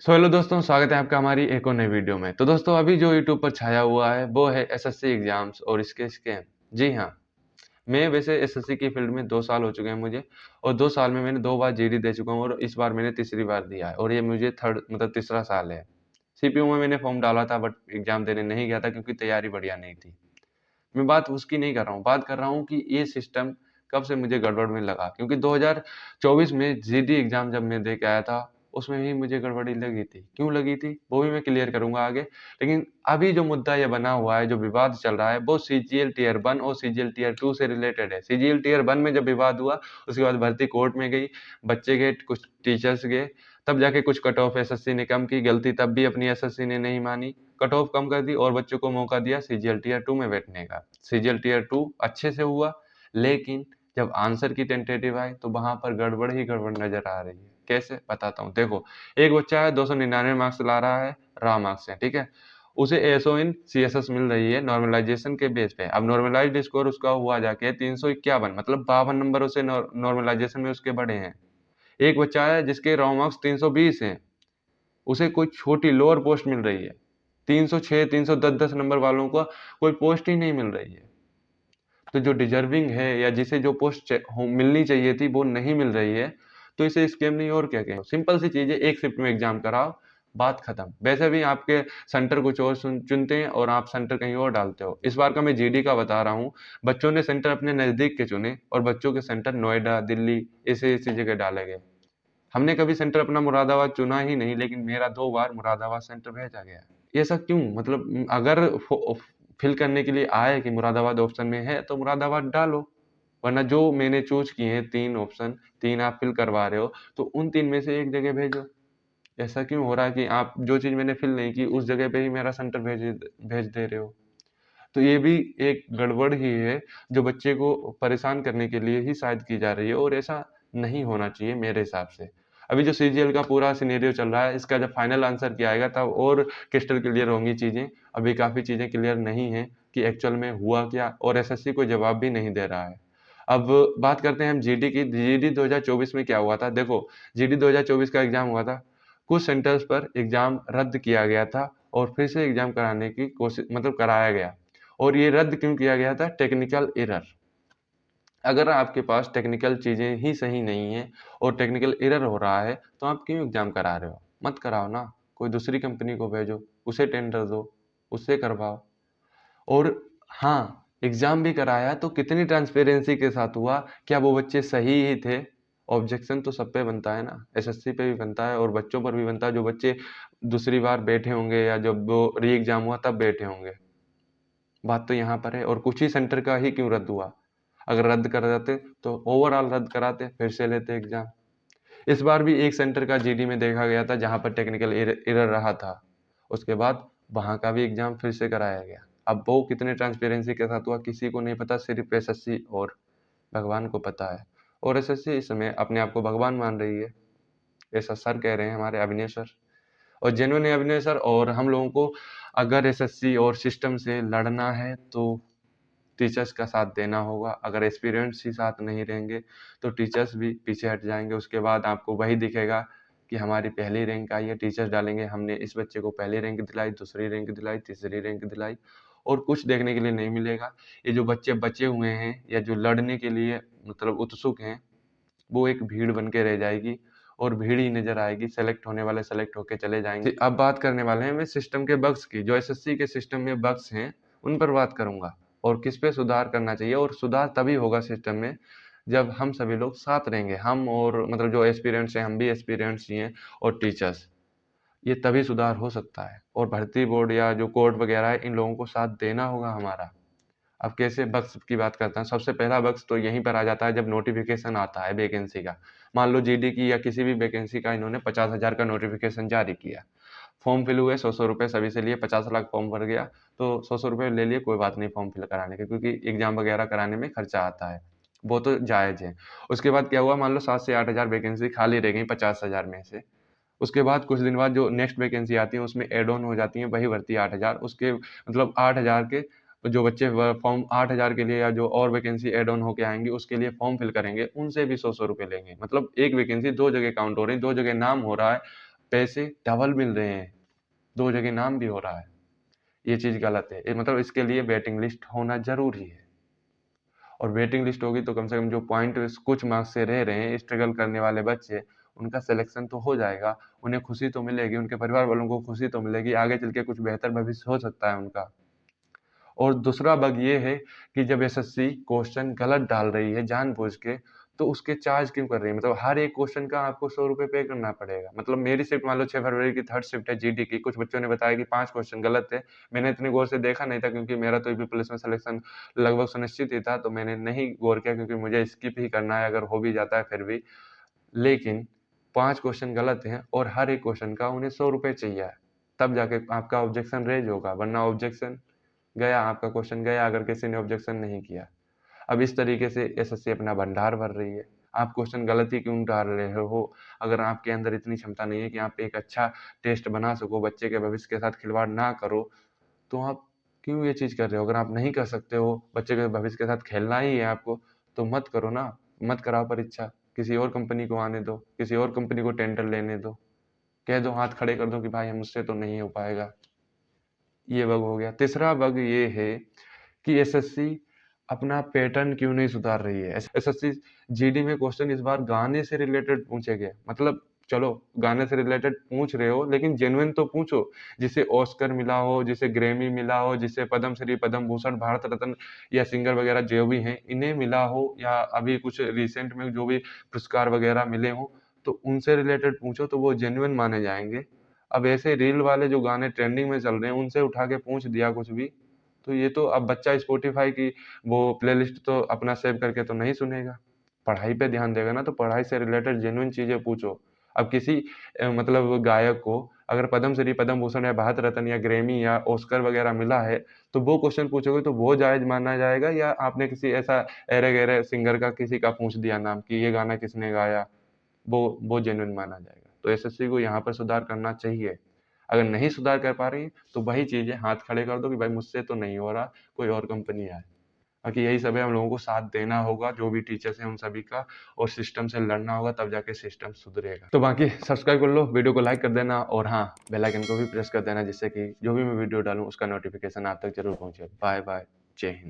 Hello दोस्तों, स्वागत है आपका हमारी एक और नई वीडियो में। तो दोस्तों, अभी जो यूट्यूब पर छाया हुआ है वो है एसएससी एग्जाम्स और इसके स्कैम। जी हाँ, मैं वैसे एसएससी की फील्ड में 2 साल हो चुके हैं मुझे, और 2 साल में मैंने 2 बार जीडी दे चुका हूँ और इस बार मैंने तीसरी बार दिया है, और ये मुझे थर्ड मतलब तीसरा साल है। सीपीयू में मैंने फॉर्म डाला था, बट एग्जाम देने नहीं गया था क्योंकि तैयारी बढ़िया नहीं थी। मैं बात उसकी नहीं कर रहा हूँ, बात कर रहा हूँ कि ये सिस्टम कब से मुझे गड़बड़ में लगा, क्योंकि 2024 में जीडी एग्जाम जब मैं दे के आया था, उसमें भी मुझे गड़बड़ी लगी थी। क्यों लगी थी वो भी मैं क्लियर करूंगा आगे। लेकिन अभी जो मुद्दा ये बना हुआ है, जो विवाद चल रहा है, वो सीजीएल टीयर 1 और सीजीएल टीयर 2 से रिलेटेड है। सीजीएल टीयर 1 में जब विवाद हुआ, उसके बाद भर्ती कोर्ट में गई, बच्चे गए, कुछ टीचर्स गए, तब जाके कुछ कट ऑफ एसएससी ने कम की। गलती तब भी अपनी एसएससी ने नहीं मानी, कट ऑफ कम कर दी और बच्चों को मौका दिया सीजीएल टीयर 2 में बैठने का। सीजीएल टीयर 2 अच्छे से हुआ, लेकिन जब आंसर की टेंटेटिव आई तो वहां पर गड़बड़ ही गड़बड़ नजर आ रही है। कैसे बताता हूँ, देखो। एक बच्चा है, 299 मार्क्स ला रहा है, रॉ मार्क्स है, ठीक है। उसे एसओ इन सीएसएस मिल रही है नॉर्मलाइजेशन के बेस पे। अब नॉर्मलाइज्ड स्कोर उसका हुआ जाके 351, मतलब 52 नंबर उसे नॉर्मलाइजेशन में उसके बढ़े हैं। एक बच्चा है जिसके रॉ मार्क्स 320 हैं, उसे कोई छोटी लोअर पोस्ट मिल रही है। 306 310 नंबर वालों को कोई पोस्ट ही नहीं मिल रही है। तो जो डिजर्विंग है या जिसे जो पोस्ट मिलनी चाहिए थी वो नहीं मिल रही है, तो इसे स्कैम नहीं और क्या कहें। सिंपल सी चीज है, एक शिफ्ट में एग्जाम कराओ, बात खत्म। वैसे भी आपके सेंटर कुछ और चुनते हैं और आप सेंटर कहीं और डालते हो। इस बार का मैं जीडी का बता रहा हूँ, बच्चों ने सेंटर अपने नजदीक के चुने और बच्चों के सेंटर नोएडा, दिल्ली, ऐसे ऐसी जगह डाले गए। हमने कभी सेंटर अपना मुरादाबाद चुना ही नहीं, लेकिन मेरा 2 बार मुरादाबाद सेंटर भेजा गया। ऐसा क्यों? मतलब अगर फिल करने के लिए आए कि मुरादाबाद ऑप्शन में है तो मुरादाबाद डालो, वरना जो मैंने चूज किए हैं 3 ऑप्शन, 3 आप फिल करवा रहे हो, तो उन 3 में से एक जगह भेजो। ऐसा क्यों हो रहा है कि आप जो चीज मैंने फिल नहीं की उस जगह पे ही मेरा सेंटर भेज भेज दे रहे हो? तो ये भी एक गड़बड़ ही है, जो बच्चे को परेशान करने के लिए ही शायद की जा रही है, और ऐसा नहीं होना चाहिए मेरे हिसाब से। अभी जो सीजीएल का पूरा सिनेरियो चल रहा है, इसका जब फाइनल आंसर किया आएगा तब और क्रिस्टल क्लियर होंगी चीजें। अभी काफी चीजें क्लियर नहीं है कि एक्चुअल में हुआ क्या, और एसएससी कोई जवाब भी नहीं दे रहा है। अब बात करते हैं हम जीडी की। जीडी 2024 में क्या हुआ था, देखो। जीडी 2024 का एग्जाम हुआ था, कुछ सेंटर्स पर एग्जाम रद्द किया गया था और फिर से एग्जाम कराने की कोशिश, मतलब कराया गया। और ये रद्द क्यों किया गया था? Technical error. अगर आपके पास टेक्निकल चीजें ही सही नहीं है और टेक्निकल एरर हो रहा है, तो आप क्यों एग्जाम करा रहे हो? मत कराओ ना, कोई दूसरी कंपनी को भेजो, उसे टेंडर दो, उससे करवाओ। और हाँ, एग्जाम भी कराया तो कितनी ट्रांसपेरेंसी के साथ हुआ? क्या वो बच्चे सही ही थे? ऑब्जेक्शन तो सब पे बनता है ना, एसएससी पे भी बनता है और बच्चों पर भी बनता है, जो बच्चे दूसरी बार बैठे होंगे या जब वो री एग्जाम हुआ तब बैठे होंगे। बात तो यहाँ पर है। और कुछ ही सेंटर का ही क्यों रद्द हुआ? अगर रद्द कर देते तो ओवरऑल रद्द कराते, फिर से लेते एग्जाम। इस बार भी एक सेंटर का जीडी में देखा गया था जहां पर टेक्निकल एरर रहा था, उसके बाद वहां का भी एग्जाम फिर से कराया गया। अब वो कितने ट्रांसपेरेंसी के साथ हुआ किसी को नहीं पता, सिर्फ एसएससी और भगवान को पता है। और एसएससी इस समय अपने आप को भगवान मान रही है, ऐसा सर कह रहे हैं, हमारे अभिनय सर। और जेन्युइन है अभिनय सर। और हम लोगों को अगर एसएससी और सिस्टम से लड़ना है तो टीचर्स का साथ देना होगा। अगर एक्सपीरियंस ही साथ नहीं रहेंगे तो टीचर्स भी पीछे हट जाएंगे। उसके बाद आपको वही दिखेगा कि हमारी पहली रैंक आई है, टीचर्स डालेंगे हमने इस बच्चे को पहली रैंक दिलाई, दूसरी रैंक दिलाई, तीसरी रैंक दिलाई, और कुछ देखने के लिए नहीं मिलेगा। ये जो बच्चे बचे हुए हैं या जो लड़ने के लिए मतलब उत्सुक हैं, वो एक भीड़ बन के रह जाएगी और भीड़ ही नजर आएगी। सेलेक्ट होने वाले सेलेक्ट होके चले जाएंगे। अब बात करने वाले हैं मैं सिस्टम के बग्स की। जो एसएससी के सिस्टम में बग्स हैं उन पर बात करूंगा और किस पे सुधार करना चाहिए। और सुधार तभी होगा सिस्टम में जब हम सभी लोग साथ रहेंगे, हम और मतलब जो एस्पिरेंट्स हैं, हम भी एस्पिरेंट्स ही हैं, और टीचर्स। ये तभी सुधार हो सकता है। और भर्ती बोर्ड या जो कोर्ट वगैरह है, इन लोगों को साथ देना होगा हमारा। अब कैसे बग्स की बात करते हैं, सबसे पहला बग्स तो यहीं पर आ जाता है जब नोटिफिकेशन आता है वैकेंसी का। मान लो जीडी की या किसी भी वैकेंसी का इन्होंने 50,000 का नोटिफिकेशन जारी किया, फॉर्म फिल हुए, 100 रुपये सभी से लिए, 50 लाख फॉर्म भर गया, तो 100 रुपये ले लिए, कोई बात नहीं फॉर्म फिल कराने के, क्योंकि एग्जाम वगैरह कराने में खर्चा आता है, वो तो जायज़ है। उसके बाद क्या हुआ, मान लो 7 से 8,000 वैकेंसी खाली रह गई 50,000 में से। उसके बाद कुछ दिन बाद जो नेक्स्ट वैकेंसी आती है उसमें एड ऑन हो जाती है वही भर्ती 8,000, उसके मतलब 8,000 के जो बच्चे फॉर्म 8,000 के लिए या जो और वैकेंसी एड ऑन होके आएंगे उसके लिए फॉर्म फिल करेंगे, उनसे भी 100 रुपये लेंगे। मतलब एक वैकेंसी दो जगह काउंट हो रही है, दो जगह नाम हो रहा है, पैसे डबल मिल रहे हैं, 2 जगह नाम भी हो रहा है। ये चीज़ गलत है। मतलब इसके लिए वेटिंग लिस्ट होना ज़रूरी है, और वेटिंग लिस्ट होगी तो कम से कम जो पॉइंट कुछ मार्क्स से रह रहे हैं, स्ट्रगल करने वाले बच्चे, उनका सिलेक्शन तो हो जाएगा, उन्हें खुशी तो मिलेगी, उनके परिवार वालों को खुशी तो मिलेगी, आगे चल के कुछ बेहतर भविष्य हो सकता है उनका। और दूसरा बग ये है कि जब एसएससी क्वेश्चन गलत डाल रही है जानबूझ के, तो उसके चार्ज क्यों कर रही है? मतलब हर एक क्वेश्चन का आपको 100 रुपए पे करना पड़ेगा। मतलब मेरी शिफ्ट मान लो 6 फरवरी की 3rd शिफ्ट है जीडी की, कुछ बच्चों ने बताया कि 5 क्वेश्चन गलत थे। मैंने इतनी गौर से देखा नहीं था क्योंकि मेरा तो यूपी पुलिस में सिलेक्शन लगभग सुनिश्चित ही था, तो मैंने नहीं गौर किया क्योंकि मुझे स्किप ही करना है अगर हो भी जाता है फिर भी। लेकिन 5 क्वेश्चन गलत हैं और हर एक क्वेश्चन का उन्हें 100 रुपए चाहिए, तब जाके आपका ऑब्जेक्शन रेज़ होगा, वरना ऑब्जेक्शन गया, आपका क्वेश्चन गया अगर किसी ने ऑब्जेक्शन नहीं किया। अब इस तरीके से एसएससी अपना भंडार भर रही है। आप क्वेश्चन गलत ही क्यों डाल रहे हो? अगर आपके अंदर इतनी क्षमता नहीं है कि आप एक अच्छा टेस्ट बना सको, बच्चे के भविष्य के साथ खिलवाड़ ना करो, तो आप क्यों ये चीज़ कर रहे हो? अगर आप नहीं कर सकते हो, बच्चे के भविष्य के साथ खेलना ही है आपको, तो मत करो ना, मत कराओ परीक्षा। किसी और कंपनी को आने दो, किसी और कंपनी को टेंडर लेने दो। कह दो, हाथ खड़े कर दो कि भाई मुझसे तो नहीं हो पाएगा। ये बग हो गया। तीसरा बग ये है कि एसएससी अपना पैटर्न क्यों नहीं सुधार रही है? एसएससी जीडी में क्वेश्चन इस बार गाने से रिलेटेड पूछे गए। मतलब चलो, गाने से रिलेटेड पूछ रहे हो लेकिन जेन्युइन तो पूछो, जिसे ऑस्कर मिला हो, जिसे ग्रैमी मिला हो, जिसे पद्मश्री, पद्म भूषण, भारत रत्न या सिंगर वगैरह जो भी हैं इन्हें मिला हो, या अभी कुछ रिसेंट में जो भी पुरस्कार वगैरह मिले हों, तो उनसे रिलेटेड पूछो तो वो जेन्युइन माने जाएंगे। अब ऐसे रील वाले जो गाने ट्रेंडिंग में चल रहे हैं उनसे उठा के पूछ दिया कुछ भी, तो ये तो अब बच्चा स्पॉटिफ़ाई की वो प्लेलिस्ट तो अपना सेव करके तो नहीं सुनेगा। पढ़ाई पे ध्यान देगा ना, तो पढ़ाई से रिलेटेड जेन्युइन चीज़ें पूछो। अब किसी मतलब गायक को अगर पद्मश्री, पद्म भूषण या भारत रत्न या ग्रैमी या ऑस्कर वगैरह मिला है, तो वो क्वेश्चन पूछोगे तो वो जायज़ माना जाएगा, या आपने किसी ऐसा ऐरे-गैरे सिंगर का किसी का पूछ दिया नाम कि ये गाना किसने गाया, वो जेन्युइन माना जाएगा। तो एसएससी को यहाँ पर सुधार करना चाहिए। अगर नहीं सुधार कर पा रही है, तो वही चीज़ है, हाथ खड़े कर दो कि भाई मुझसे तो नहीं हो रहा, कोई और कंपनी आए। बाकी यही सब है, हम लोगों को साथ देना होगा, जो भी टीचर्स हैं उन सभी का, और सिस्टम से लड़ना होगा, तब जाके सिस्टम सुधरेगा। तो बाकी सब्सक्राइब कर लो, वीडियो को लाइक कर देना, और हाँ, बेल आइकन को भी प्रेस कर देना, जिससे कि जो भी मैं वीडियो डालूँ उसका नोटिफ़िकेशन आप तक ज़रूर पहुँचे। बाय बाय, जय हिंद।